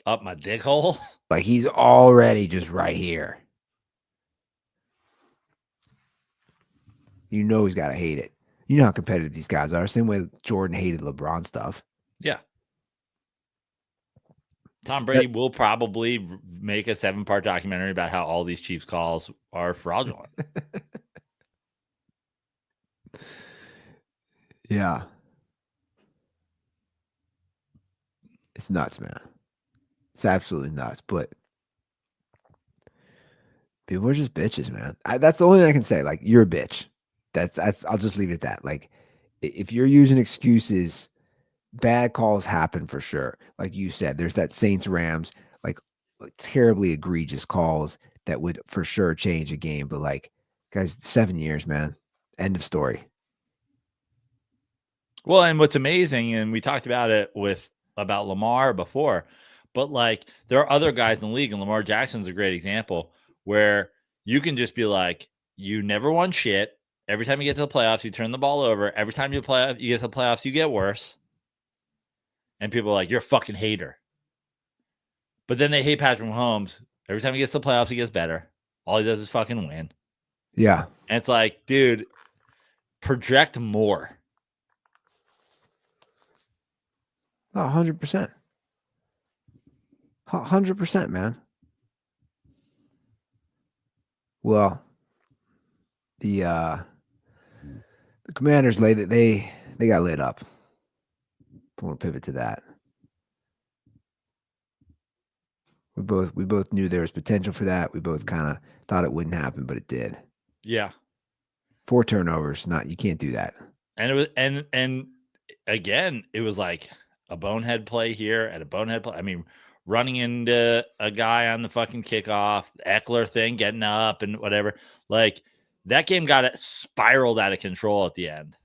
up my dick hole. Like, he's already just right here. You know he's got to hate it. You know how competitive these guys are. Same way Jordan hated LeBron stuff. Yeah. Tom Brady will probably make a 7-part documentary about how all these Chiefs calls are fraudulent. Yeah. It's nuts, man. It's absolutely nuts. But people are just bitches, man. That's the only thing I can say. Like, you're a bitch. That's. I'll just leave it at that. Like, if you're using excuses, bad calls happen for sure. Like you said, there's that Saints Rams, like terribly egregious calls that would for sure change a game. But like, guys, 7 years, man. End of story. Well, and what's amazing, and we talked about it about Lamar before, but like there are other guys in the league, and Lamar Jackson's a great example where you can just be like, you never won shit. Every time you get to the playoffs, you turn the ball over. Every time you get to the playoffs, you get worse. And people are like, you're a fucking hater. But then they hate Patrick Mahomes. Every time he gets to the playoffs, he gets better. All he does is fucking win. Yeah. And it's like, dude, project more. 100%. 100%, man. Well, the Commanders they got lit up. I want to pivot to that. We both knew there was potential for that. We both kind of thought it wouldn't happen, but it did. Yeah. 4 turnovers, you can't do that. And it was and again, it was like a bonehead play here and a bonehead play. I mean, running into a guy on the fucking kickoff, Eckler thing, getting up and whatever. Like, that game got spiraled out of control at the end.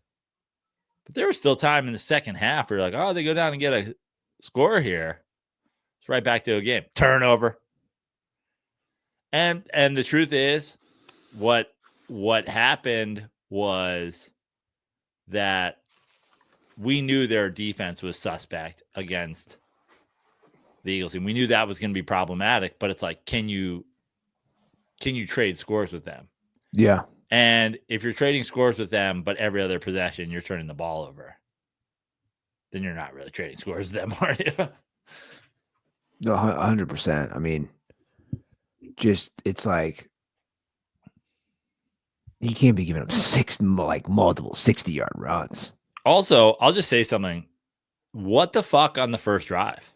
But there was still time in the second half where you're like, oh, they go down and get a score here. It's right back to a game. Turnover. And the truth is, what happened was that we knew their defense was suspect against the Eagles, and we knew that was going to be problematic. But it's like, can you trade scores with them? Yeah. And if you're trading scores with them, but every other possession you're turning the ball over, then you're not really trading scores with them, are you? No, 100%. I mean, just it's like you can't be giving up multiple 60-yard runs. Also, I'll just say something. What the fuck on the first drive?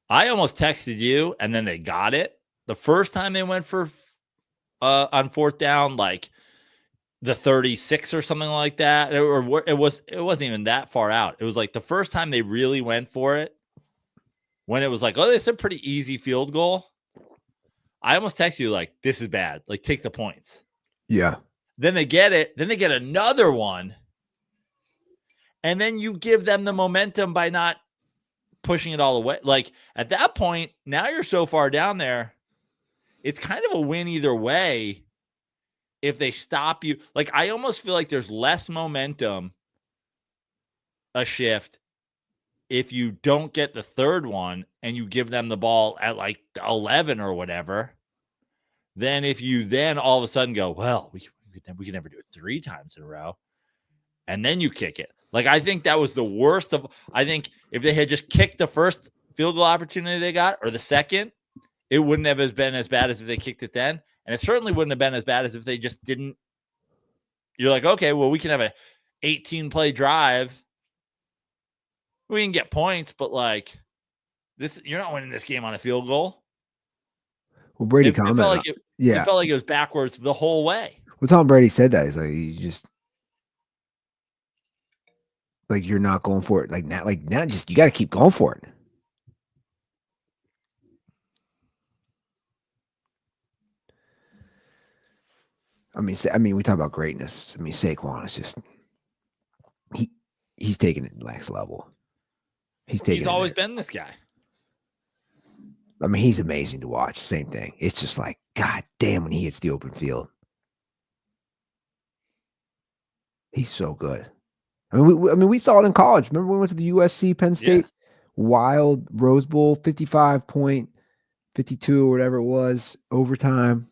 I almost texted you, and then they got it. The first time they went for on fourth down, like the 36 or something like that, or it wasn't even that far out. It was like the first time they really went for it, when it was like, oh, it's a pretty easy field goal. I almost text you like, this is bad. Like, take the points. Yeah. Then they get it. Then they get another one. And then you give them the momentum by not pushing it all away. Like, at that point, now you're so far down there, it's kind of a win either way if they stop you. Like, I almost feel like there's less momentum, a shift, if you don't get the third one and you give them the ball at like 11 or whatever, then if you then all of a sudden go, well, we can never do it 3 times in a row, and then you kick it. Like, I think that was the worst of. I think if they had just kicked the first field goal opportunity they got, or the second, it wouldn't have been as bad as if they kicked it then, and it certainly wouldn't have been as bad as if they just didn't. You're like, okay, well, we can have a 18-play drive. We can get points, but like this, you're not winning this game on a field goal. Well, Brady It commented. felt like it felt like it was backwards the whole way. Well, Tom Brady said that. He's like, you just like you're not going for it. Like now, just you got to keep going for it. I mean, we talk about greatness. I mean, Saquon is just he's taking it to the next level. He's always been this guy. I mean, he's amazing to watch. Same thing. It's just like, God damn, when he hits the open field. He's so good. I mean, we saw it in college. Remember when we went to the USC Penn State Wild Rose Bowl, 55-point, 52 or whatever it was, overtime.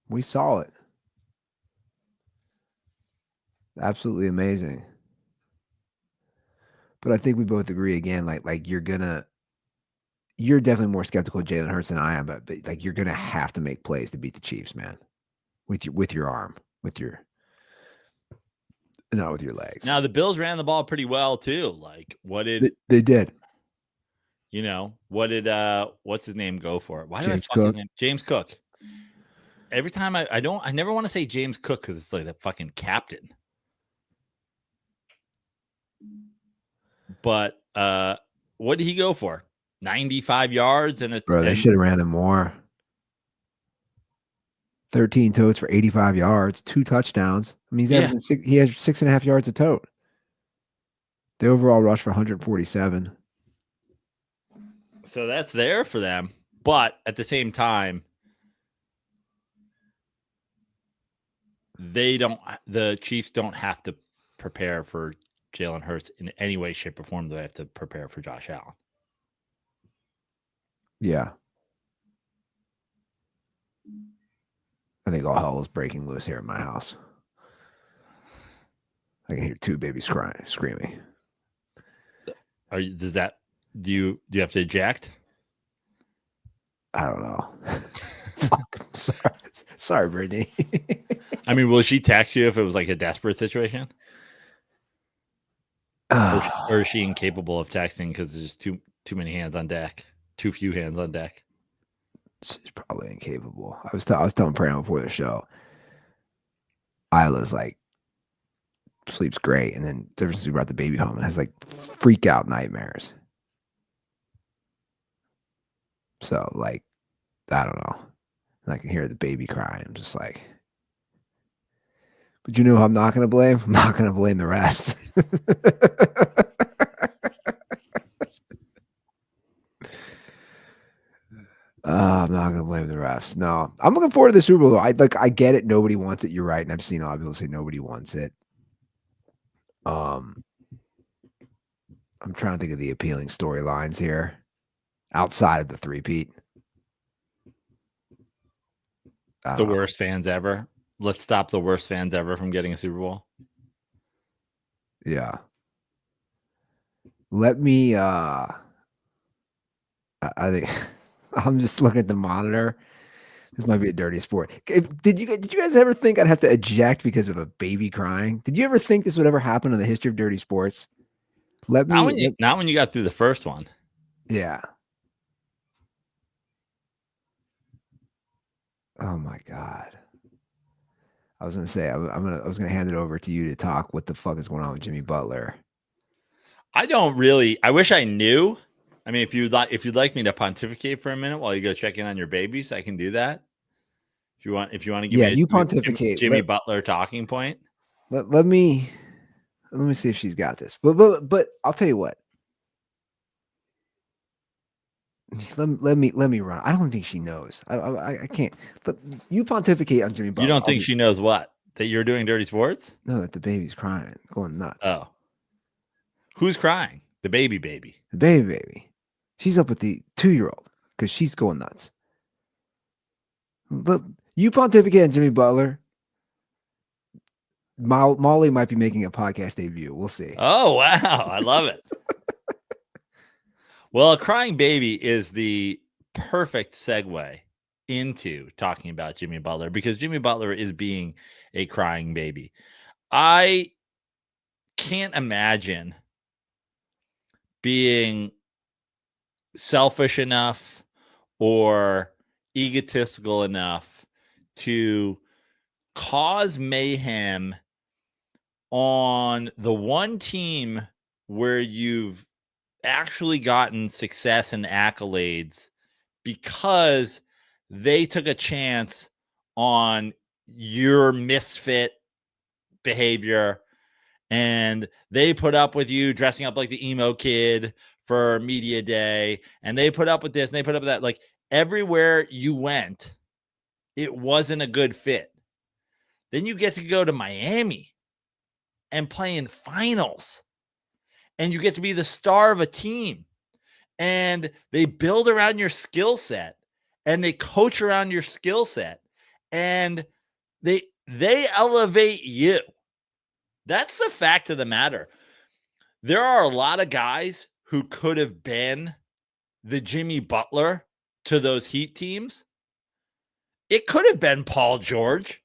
We saw it. Absolutely amazing. But I think we both agree again, like you're definitely more skeptical of Jalen Hurts than I am, but like you're gonna have to make plays to beat the Chiefs, man. With your arm, not with your legs. Now the Bills ran the ball pretty well too. Like, what did they did? You know, what did what's his name go for it? Why did I James fuck his Cook. name? James Cook. Every time I never want to say James Cook because it's like the fucking captain. But what did he go for? 95 yards and Bro, they should have ran him more. 13 totes for 85 yards, 2 touchdowns. I mean, he has 6.5 yards a tote. The overall rush for 147. So that's there for them. But at the same time, the Chiefs don't have to prepare for Jalen Hurts in any way, shape, or form. They have to prepare for Josh Allen. Yeah. I think all hell is breaking loose here in my house. I can hear 2 babies crying, screaming. Do you have to eject? I don't know. Fuck. Sorry, Brittany. I mean, will she text you if it was like a desperate situation? Or is she incapable of texting because there's just too many hands on deck? Too few hands on deck. She's probably incapable. I was telling Prano before the show. Isla's like sleeps great, and then ever since we brought the baby home, it has like freak out nightmares. So like, I don't know. And I can hear the baby crying. I'm just like, but you know who I'm not going to blame? I'm not going to blame the refs. I'm not going to blame the refs. No, I'm looking forward to the Super Bowl. Though. I get it. Nobody wants it. You're right. And I've seen a lot of people say nobody wants it. I'm trying to think of the appealing storylines here outside of the three-peat. The worst fans ever. Let's stop the worst fans ever from getting a Super Bowl. Yeah. Let me I think I'm just looking at the monitor. This might be a dirty sport. Did you guys ever think I'd have to eject because of a baby crying? Did you ever think this would ever happen in the history of dirty sports? Not when you got through the first one. Yeah. Oh my God. I was gonna say I was gonna hand it over to you to talk what the fuck is going on with Jimmy Butler. I wish I knew. I mean, if you'd like me to pontificate for a minute while you go check in on your babies, I can do that. If you want to give me you pontificate. Jimmy Butler talking point. Let me see if she's got this. But I'll tell you what. Let me run. I don't think she knows. I can't. You pontificate on Jimmy Butler. You don't think she knows what? That you're doing dirty sports? No, that the baby's crying, going nuts. Oh. Who's crying? The baby. The baby. She's up with the 2-year-old because she's going nuts. But you pontificate on Jimmy Butler. Molly might be making a podcast debut. We'll see. Oh, wow. I love it. Well, a crying baby is the perfect segue into talking about Jimmy Butler because Jimmy Butler is being a crying baby. I can't imagine being selfish enough or egotistical enough to cause mayhem on the one team where you've actually gotten success and accolades because they took a chance on your misfit behavior and they put up with you dressing up like the emo kid for media day and they put up with this and they put up with that. Like everywhere you went, it wasn't a good fit. Then you get to go to Miami and play in finals. And you get to be the star of a team. And they build around your skill set. And they coach around your skill set. And they elevate you. That's the fact of the matter. There are a lot of guys who could have been the Jimmy Butler to those Heat teams. It could have been Paul George.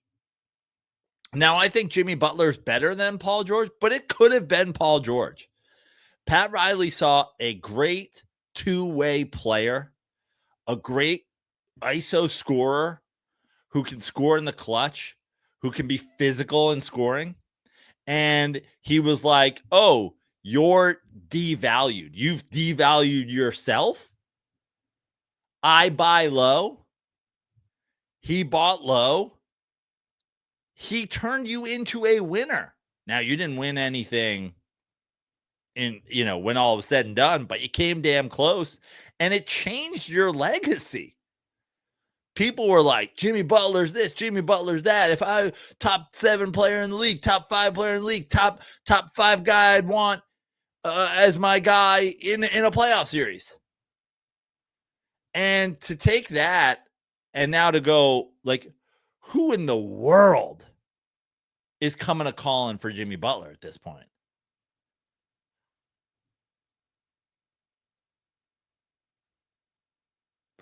Now, I think Jimmy Butler's better than Paul George, but it could have been Paul George. Pat Riley saw a great two-way player, a great ISO scorer who can score in the clutch, who can be physical in scoring. And he was like, oh, you're devalued. You've devalued yourself. I buy low. He bought low. He turned you into a winner. Now, you didn't win anything when all was said and done, but you came damn close and it changed your legacy. People were like, Jimmy Butler's this, Jimmy Butler's that. If I top 7 player in the league, top 5 player in the league, top 5 guy I'd want as my guy in a playoff series. And to take that and now to go like, who in the world is coming a calling for Jimmy Butler at this point?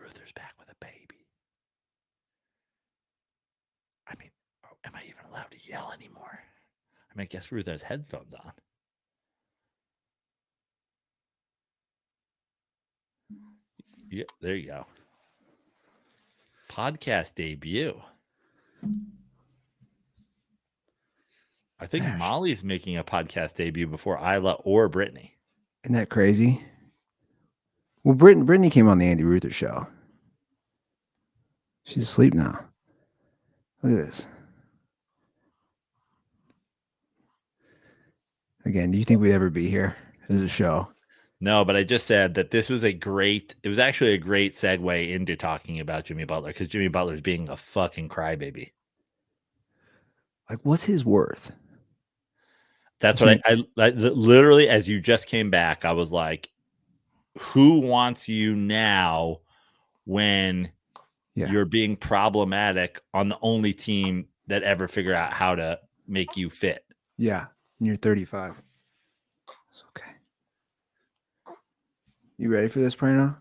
Ruther's back with a baby. I mean, am I even allowed to yell anymore? I mean, I guess Ruth has headphones on. Yeah, there you go. Podcast debut. I think Molly's making a podcast debut before Isla or Brittany. Isn't that crazy? Well, Brittany came on the Andy Ruther show. She's asleep now. Look at this. Again, do you think we'd ever be here as a show? No, but I just said that this was it was actually a great segue into talking about Jimmy Butler because Jimmy Butler's being a fucking crybaby. Like, what's his worth? That's what I literally, as you just came back, I was like, who wants you now when you're being problematic on the only team that ever figure out how to make you fit? Yeah, and you're 35. It's okay. You ready for this, Prano?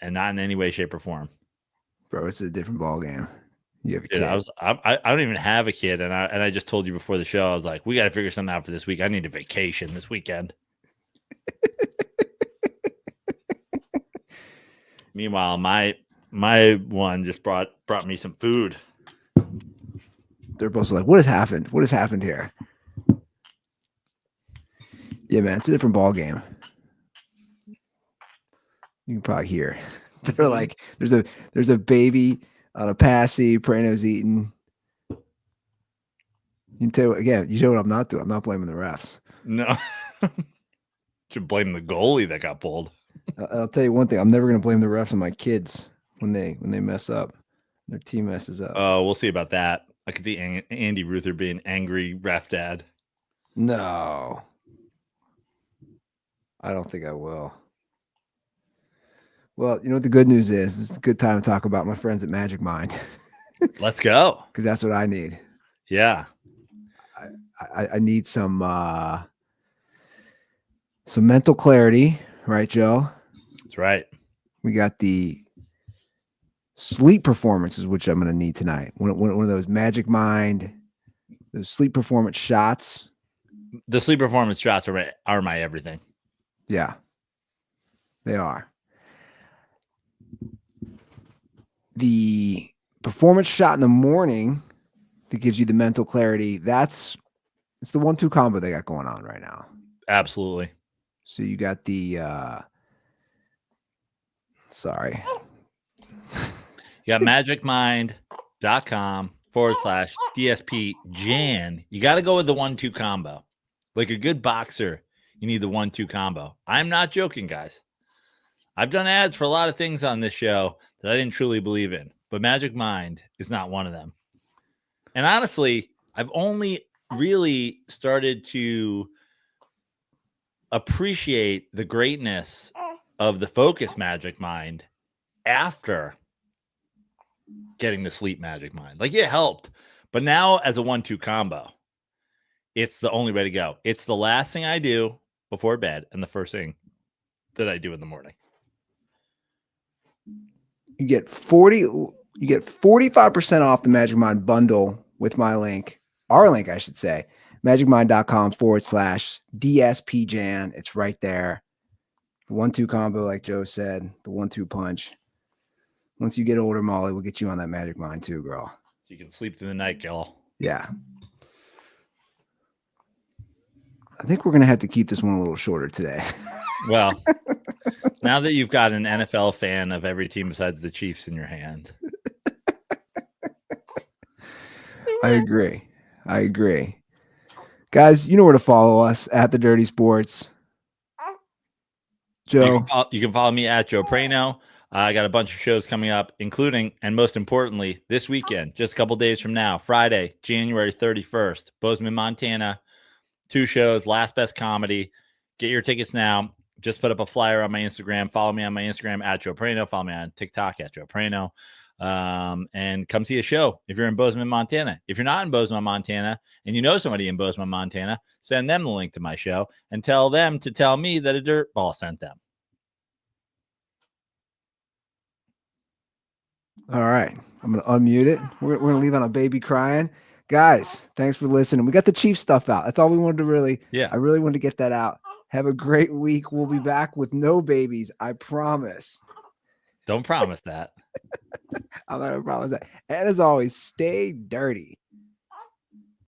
And not in any way, shape, or form. Bro, it's a different ball game. You have a Dude, kid. I don't even have a kid, and I just told you before the show, I was like, we got to figure something out for this week. I need a vacation this weekend. Meanwhile, my one just brought me some food. They're both like, what has happened? What has happened here? Yeah, man, it's a different ball game. You can probably hear. They're like, there's a baby on a passy. Prano's eating. You can tell again. You know what I'm not doing. I'm not blaming the refs. No, should blame the goalie that got pulled. I'll tell you one thing. I'm never going to blame the refs on my kids when they mess up. Their team messes up. Oh, we'll see about that. I could see Andy Ruther being angry ref dad. No, I don't think I will. Well, you know what the good news is? This is a good time to talk about my friends at Magic Mind Let's go. because that's what I need. Yeah. I need some mental clarity, right, Joe? That's right. We got the sleep performances, which I'm going to need tonight. One of those Magic Mind, those sleep performance shots. The sleep performance shots are my everything. Yeah, they are. The performance shot in the morning that gives you the mental clarity, it's the 1-2 combo they got going on right now. Absolutely. So you got the sorry. You got magicmind.com/DSP Jan. You got to go with the 1-2 combo. Like a good boxer, you need the 1-2 combo. I'm not joking, guys. I've done ads for a lot of things on this show that I didn't truly believe in, but Magic Mind is not one of them. And honestly, I've only really started to appreciate the greatness of the Focus Magic Mind after getting the Sleep Magic Mind. Like, it helped, but now as a 1-2 combo, it's the only way to go. It's the last thing I do before bed and the first thing that I do in the morning. You get 45% off the Magic Mind bundle with my link, our link, I should say, magicmind.com/DSPJan. It's right there. The 1-2 combo, like Joe said, the 1-2 punch. Once you get older, Molly, we'll get you on that Magic Mind too, girl. So you can sleep through the night, Gil. Yeah. I think we're going to have to keep this one a little shorter today. Well, now that you've got an NFL fan of every team besides the Chiefs in your hand. I agree. Guys, you know where to follow us at The Dirty Sports. Joe. You can follow me at Joe Prano. I got a bunch of shows coming up, including, and most importantly, this weekend, just a couple days from now, Friday, January 31st, Bozeman, Montana. 2 shows, Last Best Comedy. Get your tickets now. Just put up a flyer on my Instagram. Follow me on my Instagram at Joe Prano. Follow me on TikTok at Joe Prano. And come see a show if you're in Bozeman, Montana. If you're not in Bozeman, Montana, and you know somebody in Bozeman, Montana, send them the link to my show and tell them to tell me that a dirt ball sent them. All right. I'm going to unmute it. We're going to leave on a baby crying. Guys, thanks for listening. We got the Chief stuff out. That's all we wanted to I really wanted to get that out. Have a great week. We'll be back with no babies. I promise. Don't promise that. I'm not going to promise that. And as always, stay dirty.